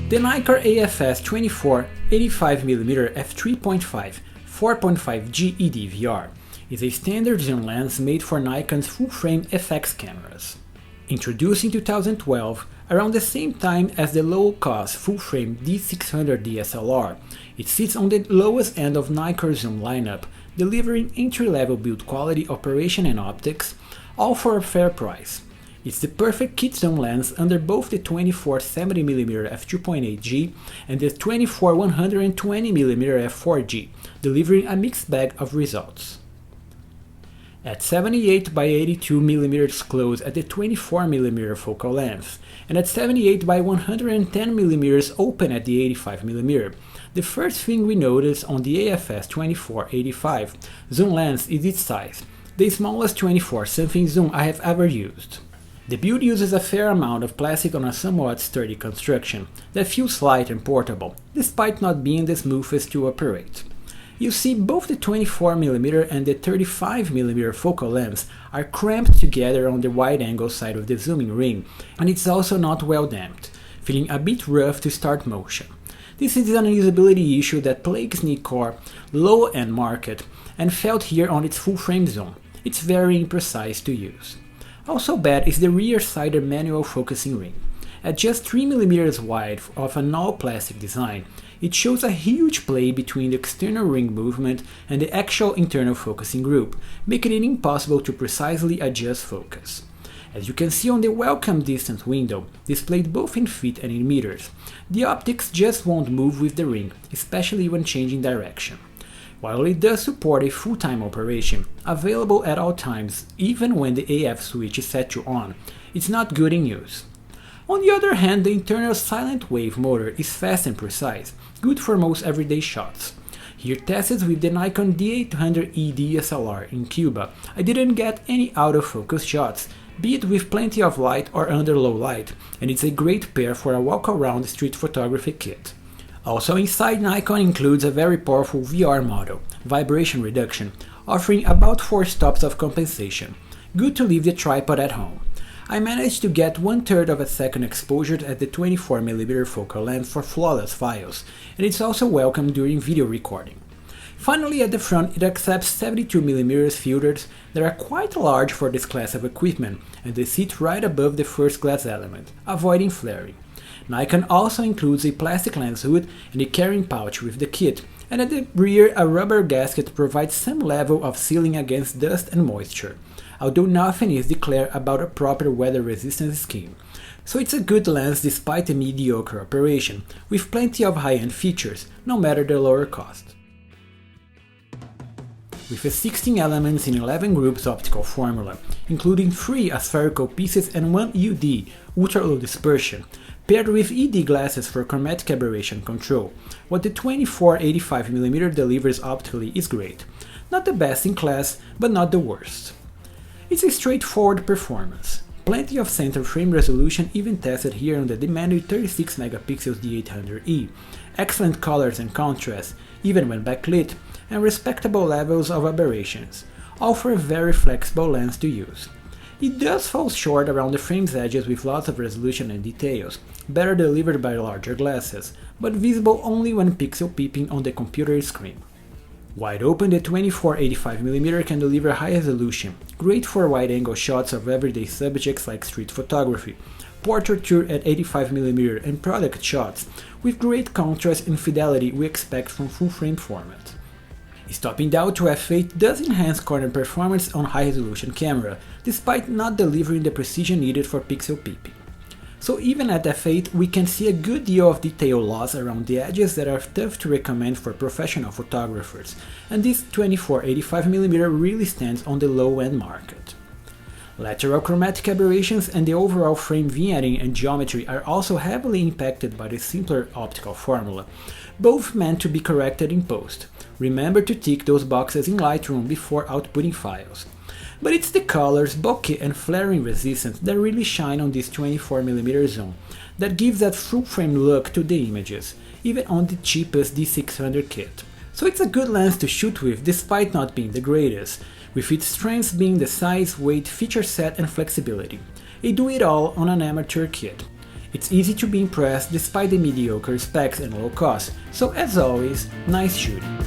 The Nikon AFS 24 85mm f3.5 4.5G EDVR is a standard zoom lens made for Nikon's full-frame FX cameras. Introduced in 2012, around the same time as the low-cost full-frame D600 DSLR, it sits on the lowest end of Nikon's zoom lineup, delivering entry-level build quality, operation and optics, all for a fair price. It's the perfect kit zoom lens under both the 24 70mm f2.8G and the 24 120mm f4G, delivering a mixed bag of results. At 78 by 82mm close at the 24mm focal length, and at 78 by 110mm open at the 85mm, the first thing we notice on the AFS 24-85 zoom lens is its size, the smallest 24-something zoom I have ever used. The build uses a fair amount of plastic on a somewhat sturdy construction that feels light and portable, despite not being the smoothest to operate. You see, both the 24mm and the 35mm focal lengths are cramped together on the wide-angle side of the zooming ring, and it's also not well damped, feeling a bit rough to start motion. This is an usability issue that plagues Nikon low-end market and felt here on its full-frame zoom. It's very imprecise to use. Also bad is the rear-sided manual focusing ring. At just 3mm wide of an all-plastic design, it shows a huge play between the external ring movement and the actual internal focusing group, making it impossible to precisely adjust focus. As you can see on the welcome distance window, displayed both in feet and in meters, the optics just won't move with the ring, especially when changing direction. While it does support a full-time operation, available at all times even when the AF switch is set to on, it's not good in use. On the other hand, the internal silent wave motor is fast and precise, good for most everyday shots. Here tested with the Nikon D800E DSLR in Cuba, I didn't get any out-of-focus shots, be it with plenty of light or under low light, and it's a great pair for a walk-around street photography kit. Also inside, Nikon includes a very powerful VR model, vibration reduction, offering about 4 stops of compensation. Good to leave the tripod at home. I managed to get 1/3 of a second exposure at the 24mm focal length for flawless files, and it's also welcome during video recording. Finally, at the front, it accepts 72mm filters that are quite large for this class of equipment, and they sit right above the first glass element, avoiding flaring. Nikon also includes a plastic lens hood and a carrying pouch with the kit, and at the rear a rubber gasket provides some level of sealing against dust and moisture, although nothing is declared about a proper weather resistance scheme. So it's a good lens despite a mediocre operation, with plenty of high-end features, no matter the lower cost. With a 16 elements in 11 groups optical formula, including 3 aspherical pieces and 1 UD ultra-low dispersion, paired with ED glasses for chromatic aberration control, what the 24-85mm delivers optically is great. Not the best in class, but not the worst. It's a straightforward performance. Plenty of center frame resolution even tested here on the demanded 36MP D800E, excellent colors and contrast, even when backlit, and respectable levels of aberrations, all for a very flexible lens to use. It does fall short around the frame's edges with lots of resolution and details, better delivered by larger glasses, but visible only when pixel peeping on the computer screen. Wide open, the 24-85mm can deliver high resolution, great for wide-angle shots of everyday subjects like street photography, portraiture at 85mm and product shots, with great contrast and fidelity we expect from full-frame format. Stopping down to f8 does enhance corner performance on high-resolution camera, despite not delivering the precision needed for pixel peeping. So even at f8 we can see a good deal of detail loss around the edges that are tough to recommend for professional photographers, and this 24-85mm really stands on the low-end market. Lateral chromatic aberrations and the overall frame vignetting and geometry are also heavily impacted by the simpler optical formula, both meant to be corrected in post. Remember to tick those boxes in Lightroom before outputting files. But it's the colors, bokeh and flaring resistance that really shine on this 24mm zoom, that gives that full-frame look to the images, even on the cheapest D600 kit. So it's a good lens to shoot with despite not being the greatest, with its strengths being the size, weight, feature set and flexibility. A do-it-all on an amateur kit. It's easy to be impressed despite the mediocre specs and low cost, so as always, nice shooting.